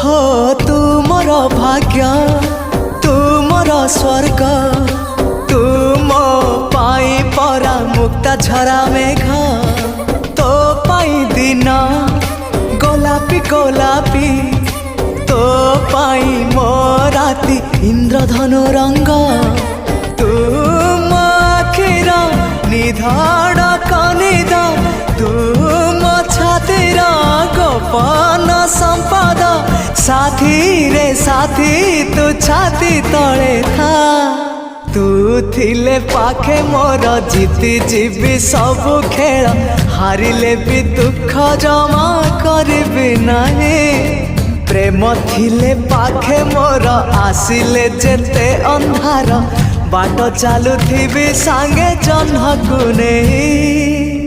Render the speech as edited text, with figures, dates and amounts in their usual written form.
हो तू मोर भाग्य तू मोर स्वर्ग तू मो पाई परा मुक्ता झरा मेघ तो पाई दिन गोलापी गोलापी तो पाई मो राती इंद्रधनु रंग तू मो आखिर निधाड़ कनिद तू मो छातीर गोपन संपद साथी रे साथी तू छाती तले था तू थिले पाखे मोर जीति जीवी सब खेल हारिले भी दुख जमा करबी नहीं प्रेम थिले पाखे मोर आसिले जेते अंधार बाट चालुथिबी सांगे जह्न को नहीं।